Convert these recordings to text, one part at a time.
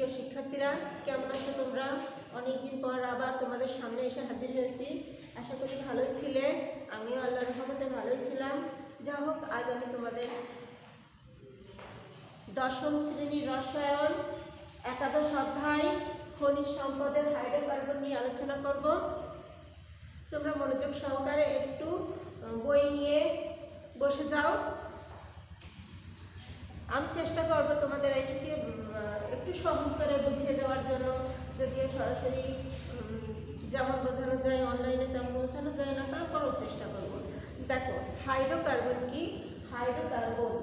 প্রিয় শিক্ষার্থীরা, কেমন আছো তোমরা? অনেকদিন পর আবার তোমাদের সামনে এসে হাজির হয়েছি। আশা করি ভালোই ছিলে, আমিও আল্লাহর রহমতে ভালোই ছিলাম। যা হোক, আজ আমি তোমাদের দশম শ্রেণীর রসায়ন একাদশ অধ্যায় খনিজ সম্পদের হাইড্রোকার্বন নিয়ে আলোচনা করব। তোমরা মনোযোগ সহকারে একটু বই নিয়ে বসে যাও। আমি চেষ্টা করব তোমাদের এটিকে একটু সহজ করে বুঝিয়ে দেওয়ার জন্য, যদিও সরাসরি যেমন বোঝানো যায় অনলাইনে তেমন বোঝানো যায় না, তারপরেও চেষ্টা করব। দেখো, হাইড্রোকার্বন কি? হাইড্রোকার্বন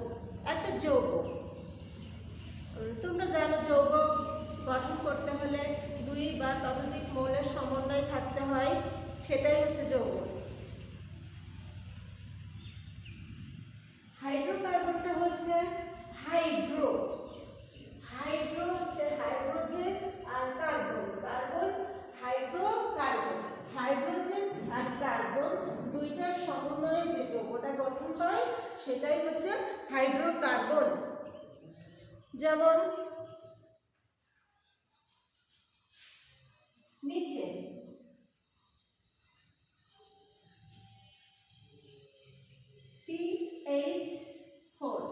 একটা যৌগ। তোমরা জানো যৌগ গঠন করতে হলে দুই বা ততোধিক মৌলের সমন্বয় থাকতে হয়, সেটাই হচ্ছে যৌগ। হাইড্রোকার্বনটা হচ্ছে হাইড্রো হচ্ছে হাইড্রোজেন আর কার্বন, হাইড্রোজেন আর কার্বন দুইটার সমন্বয়ে যে যৌগটা গঠন হয় সেটাই হচ্ছে হাইড্রোকার্বন। যেমন মিথেন, CH4,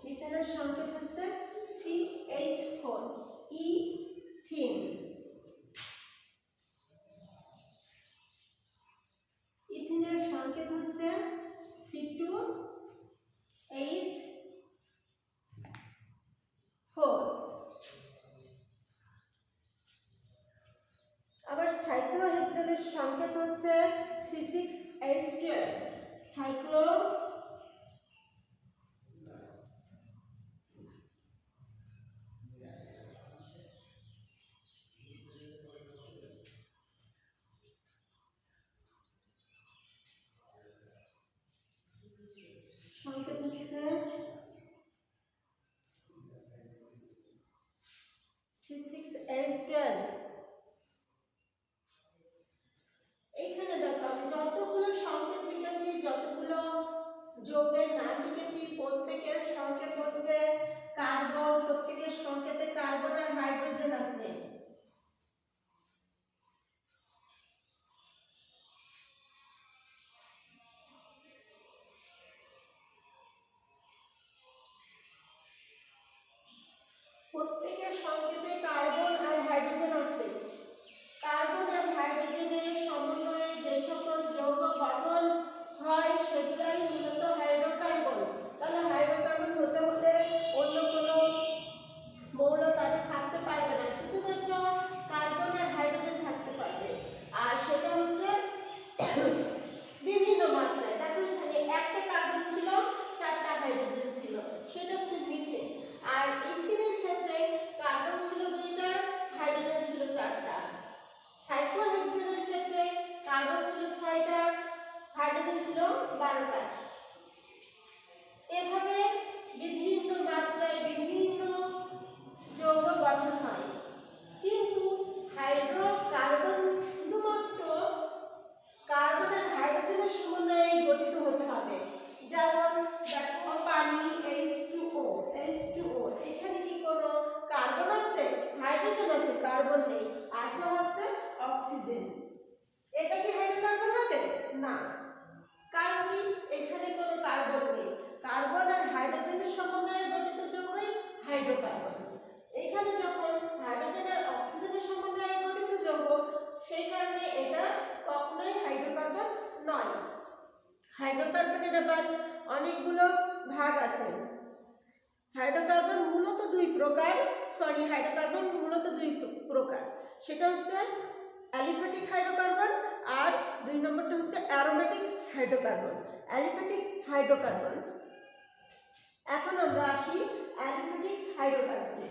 মিথেনের সংকেত হচ্ছে CH4। ইথিন, ইথিনের সংকেত হচ্ছে C2H4। আবার সাইক্লোহেক্সেনের সংকেত হচ্ছে C6H12। সাইক্লো সংকেত হচ্ছে C6H12। এইখানে দেখো, আমি যতগুলো সংকেত লিখেছি, যতগুলো যৌগের নাম লিখেছি, প্রত্যেকের সংকেত হচ্ছে কার্বন, প্রত্যেকের সংকেতে কার্বন আর হাইড্রোজেন আছে। প্রত্যেকের সংকেতে কার্বন আর হাইড্রোজেন আছে। কার্বন আর হাইড্রোজেনের সমন্বয়ে যে সকল যৌগ গঠন হয় সেটাই মূলত হাইড্রোকার্বন। তাহলে হাইড্রোকার্বন হতে হলে অন্য কোনো মৌল তাতে থাকতে পারবে না, শুধুমাত্র কার্বন আর হাইড্রোজেন থাকতে পারবে। আর সেটা হচ্ছে বিভিন্ন মাত্রায়। দেখো, এখানে একটা কার্বন ছিল, চারটা হাইড্রোজেন ছিল, সেটা হচ্ছে মিথেন। আর ইথিনের ক্ষেত্রে কার্বন ছিল দুইটা, হাইড্রোজেন ছিল চারটা। সাইক্লোহেক্সেনের ক্ষেত্রে কার্বন ছিল 6টা, হাইড্রোজেন ছিল 12টা। এভাবে বিভিন্ন মাত্রায় বিভিন্ন যৌগ গঠন হয়। কিন্তু হাইড্রোকার্বন শুধুমাত্র কার্বন আর হাইড্রোজেনের সমন্বয়ে গঠিত হতে হবে। যেমন দেখো, পানি H2O, এখানে কি কোনো কার্বন আছে? হাইড্রোজেন আছে, কার্বন নেই। আছে অক্সিজেন। এটা কি হাইড্রোকার্বন হবে? না, কারণ কি? এখানে কোনো কার্বন নেই। কার্বন আর হাইড্রোজেনের সমন্বয়ে গঠিত যৌগই হাইড্রোকার্বন। এখানে যখন হাইড্রোজেন আর অক্সিজেনের সমন্বয়ে গঠিত যৌগ, সেই কারণে এটা কখনোই হাইড্রোকার্বন নয়। হাইড্রোকার্বনের আবার অনেকগুলো ভাগ আছে। হাইড্রোকার্বন মূলত দুই প্রকার। সেটা হচ্ছে অ্যালিফ্যাটিক হাইড্রোকার্বন আর 2 নম্বরটা হচ্ছে অ্যারোমেটিক হাইড্রোকার্বন। Aliphatic hydrocarbon. এখন আমরা আসি অ্যালিফ্যাটিক হাইড্রোকার্বনে।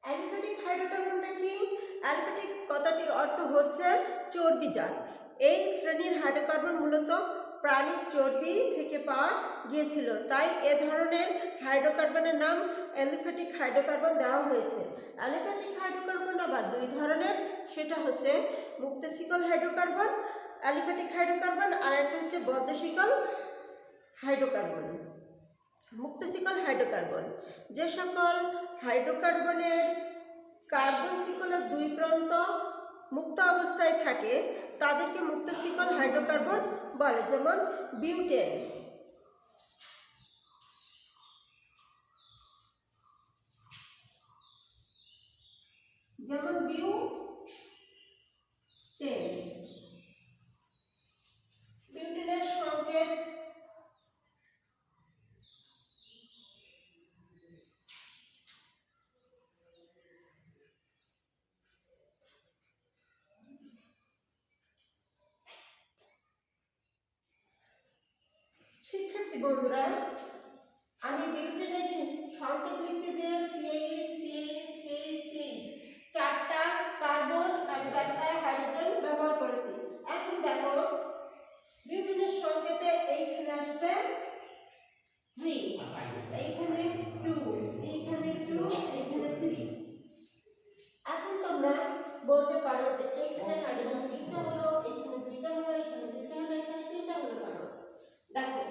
অ্যালিফ্যাটিক হাইড্রোকার্বনটা কি? অ্যালিফ্যাটিক কথাটির অর্থ হচ্ছে চর্বিজাত। এই শ্রেণীর হাইড্রোকার্বন মূলত প্রাণীর চর্বি থেকে পাওয়া গিয়েছিল, তাই এ ধরনের হাইড্রোকার্বনের নাম অ্যালিফ্যাটিক হাইড্রোকার্বন দেওয়া হয়েছে। অ্যালিফ্যাটিক হাইড্রোকার্বন আবার দুই ধরনের, সেটা হচ্ছে মুক্ত শিকল হাইড্রোকার্বন অ্যালিফ্যাটিক হাইড্রোকার্বন, আর একটা হচ্ছে বদ্ধ শিকল হাইড্রোকার্বন মুক্ত শিকল হাইড্রোকার্বন। যে সকল হাইড্রোকার্বনের কার্বন শিকলের দুই প্রান্ত মুক্ত অবস্থায় থাকে তাদেরকে মুক্ত শিকল হাইড্রোকার্বন বলে, যেমন বিউটেন। বিউটেনের সংকেত শিক্ষার্থী বন্ধুরা, আমি বিউটেনের সংকেত লিখতে যে চারটা কার্বন আর চারটা হাইড্রোজেন ব্যবহার করেছি। এখন দেখো বিউটেনের সংকেতে এইখানে আসবে 3, এইখানে 2, এইখানে 2, এইখানে 3। এখন তোমরা বলতে পারো যে এইখানে হাইড্রোজেন 3টা হলো, এইখানে 2টা হলো, এখানে 2টা হলো, এখানে 3টা হলো কেন? দেখো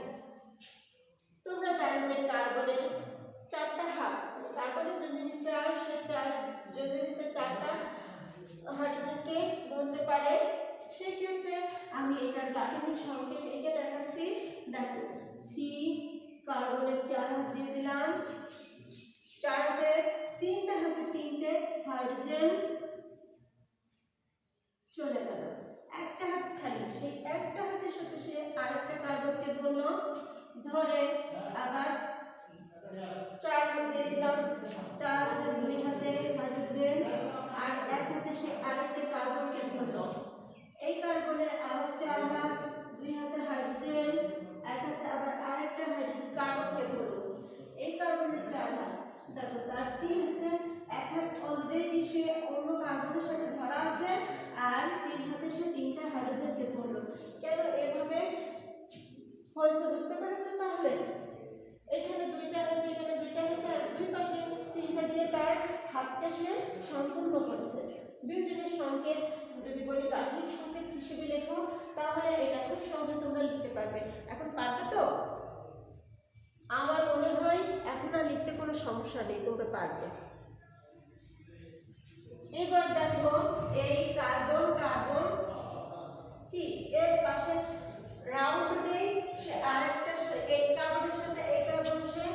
তোমরা জানো যে কার্বনের 4টা হাত, কার্বনের যোজনী 4, সে 4 যোজনীতে 4টা হাইড্রোজেনকে ধরতে পারে। সেই ক্ষেত্রে আমি এটার গাঠনিক সংকেত এঁকে দেখাচ্ছি। দেখো সি, কার্বনের 4 হাত দিয়ে দিলাম, 4 হাতে 3টা হাতে 3টে হাইড্রোজেন চলে গেল, একটা হাত খালি, সেই একটা হাতের সাথে সে আরেকটা কার্বনকে ধরলো, ধরে আবার 4 হাত দিয়ে দিলাম, 4 হাতে 2 হাতে হাইড্রোজেন, আর এক হাতে সে আরেকটা কার্বনকে ধরলো। এই কার্বনের আবার 4 হাত, 2 হাতে হাইড্রোজেন, এক হাতে আবার আরেকটা হাইড্রোজেন কার্বনকে ধরলো। এই কার্বনের 4 হাত, দেখো তার 3 হাতে, এক হাত অলরেডি সে অন্য কার্বনের সাথে ধরা আছে, আর 3 হাতে সে 3টা হাইড্রোজেনকে ধরলো। কেন এভাবে হয়েছে বুঝতে পেরেছো? তাহলে এখানে 2টা হয়েছে, এখানে 2টা হয়েছে, আর দুই পাশে 3টা দিয়ে তার হাতকে সে সম্পূর্ণ করেছে। বিউটেনের সংকেত যদি বলি গাঠনিক সংকেত হিসেবে লেখো, তাহলে এটা খুব সহজে তোমরা লিখতে পারবে। এখন পারবে তো? আমার মনে হয় এখন আর লিখতে কোনো সমস্যা নেই, তোমরা পারবে। এবার দেখো এই কার্বন কার্বন কি এর পাশে রাউন্ড নেই, সে আরেকটা এই কার্বনের সাথে এই কার্বন সে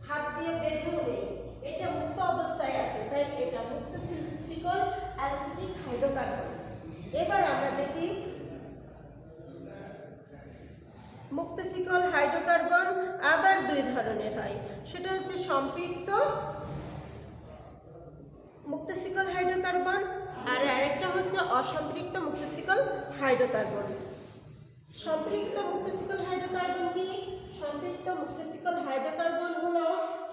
হাত দিয়ে বেঁধেও নেই, এটা মুক্ত অবস্থায় আছে, তাই এটা মুক্ত শিকল অ্যালফ্যাটিক হাইড্রোকার্বন। এবার আমরা দেখি মুক্ত শিকল হাইড্রোকার্বন আবার দুই ধরনের হয়, সেটা হচ্ছে সম্পৃক্ত মুক্ত শিকল হাইড্রোকার্বন, আর আরেকটা হচ্ছে অসম্পৃক্ত মুক্ত শিকল হাইড্রোকার্বন। সম্পৃক্ত মুক্ত শিকল হাইড্রোকার্বন কি? সম্পৃক্ত মুক্ত শিকল হাইড্রোকার্বন হলো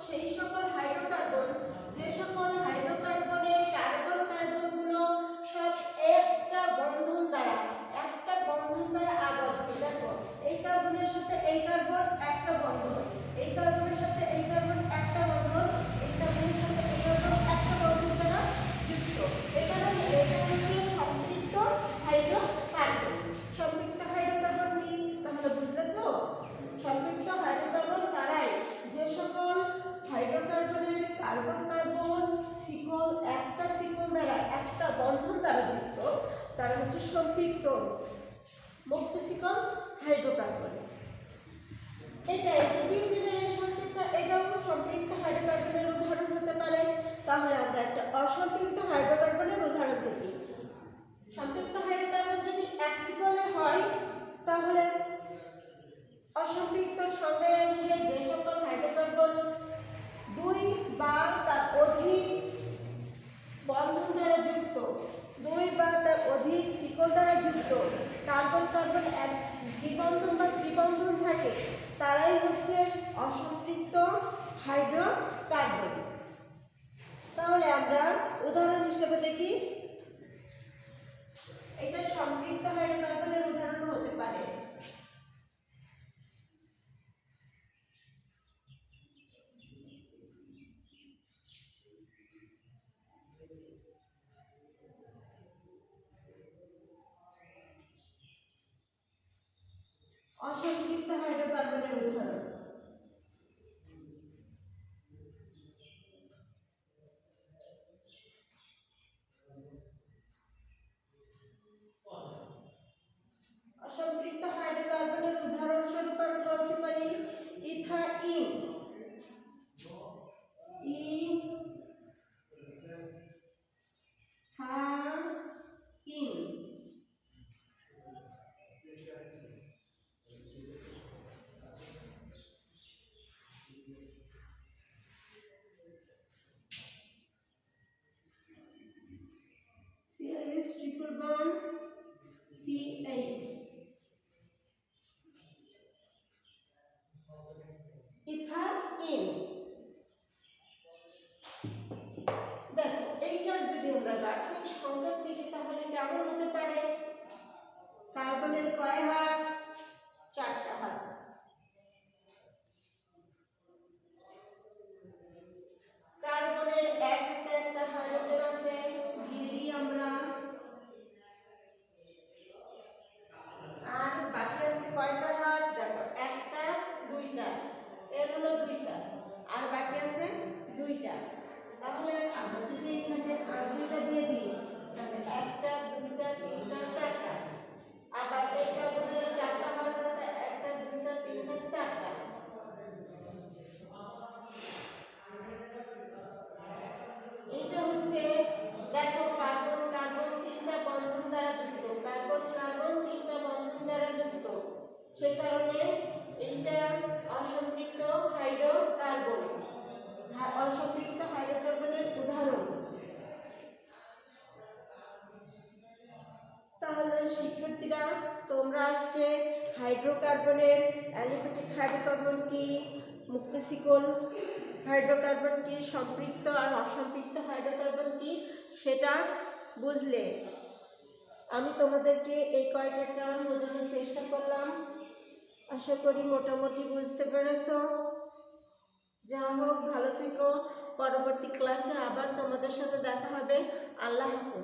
সেই সকল হাইড্রোকার্বন যে সকল হাইড্রোকার্বনের কার্বন কার্বনগুলো সব একটা বন্ধন দ্বারা আবদ্ধ। দেখো এই কার্বনের সাথে এই কার্বন একটা বন্ধন, এই কার্বনের সাথে এই কার্বন একটা বন্ধন, এই কার্বনের সাথে এই কার্বন একটা বন্ধন দ্বারা যুক্ত। এই কারণে এটা হচ্ছে সম্পৃক্ত হাইড্রোকার্বন। সম্পৃক্ত হাইড্রোকার্বন কি তাহলে বুঝলে তো? সম্পৃক্ত হাইড্রোকার্বন তারাই যে সকল হাইড্রোকার্বনের কার্বন কার্বন শিকল একটা শিকল দ্বারা একটা বন্ধন দ্বারা যুক্ত, তারা হচ্ছে সম্পৃক্ত মুক্ত শিকল হাইড্রোকার্বন। এটাই যে বিউটেনের সংকেতটা, এটাও সম্পৃক্ত হাইড্রোকার্বনের উদাহরণ হতে পারে। তাহলে আমরা একটা অসম্পৃক্ত হাইড্রোকার্বনের উদাহরণ দেখি। সম্পৃক্ত হাইড্রোকার্বন যদি এক শিকলে হয়, তাহলে অসম্পৃক্ত সঙ্গে যে সকল হাইড্রোকার্বন 2 বা তার অধিক বন্ধন দ্বারা যুক্ত, 2 বা তার অধিক শিকল দ্বারা যুক্ত কার্বন কার্বন এক দ্বিবন্ধন বা ত্রিবন্ধন থাকে, তারাই হচ্ছে অসম্পৃক্ত হাইড্রোকার্বন। তাহলে দেবো দেখি। এটা সম্পৃক্ত হাইড্রোকার্বনের উদাহরণ হতে পারে। অসম্পৃক্ত হাইড্রোকার্বনের উদাহরণ অসম্পৃক্ত হাইড্রোকার্বনের উদাহরণস্বরূপ আমি বলতে পারি ethyne, CH triple bond CH, ethyne. দেখো এইটার যদি আমরা গাঠনিক সংকেত দেখি তাহলে কেমন হতে পারে? কার্বনের কয় হাত? 4টা হাত। কার্বনের এক হাতে একটা হাইড্রোজেন আছে, দিয়ে দিই আমরা। আর বাকি আছে কয়টা হাত? দেখো 1টা 2টা, এর হলো 2টা, আর বাকি আছে 2টা। তাহলে আমরা যদি এখানে 2টা দিয়ে দিই তাহলে 1টা 2টা 3টা 4টা। আবার এই কার্বনের 4টা হাত আছে, 1টা 2টা 3টা 4টা। এটা হচ্ছে দেখো কার্বন কার্বন 3টা বন্ধন দ্বারা যুক্ত, কার্বন কার্বন 3টা বন্ধন দ্বারা যুক্ত, সেই কারণে এটা অসম্পৃক্ত হাইড্রোকার্বন, অসম্পৃক্ত হাইড্রোকার্বনের উদাহরণ। তাহলে শিক্ষার্থীরা তোমরা আজকে হাইড্রোকার্বনের অ্যালিফ্যাটিক হাইড্রোকার্বন কি, মুক্তশিকল হাইড্রোকার্বন কি, সম্পৃক্ত আর অসম্পৃক্ত হাইড্রোকার্বন কি সেটা বুঝলে। আমি তোমাদেরকে এই কয়টা টার্ম বোঝানোর চেষ্টা করলাম, আশা করি মোটামুটি বুঝতে পেরেছো। যা হোক, ভালো থেকো। পরবর্তী ক্লাসে আবার তোমাদের সাথে দেখা হবে। আল্লাহ হাফেজ।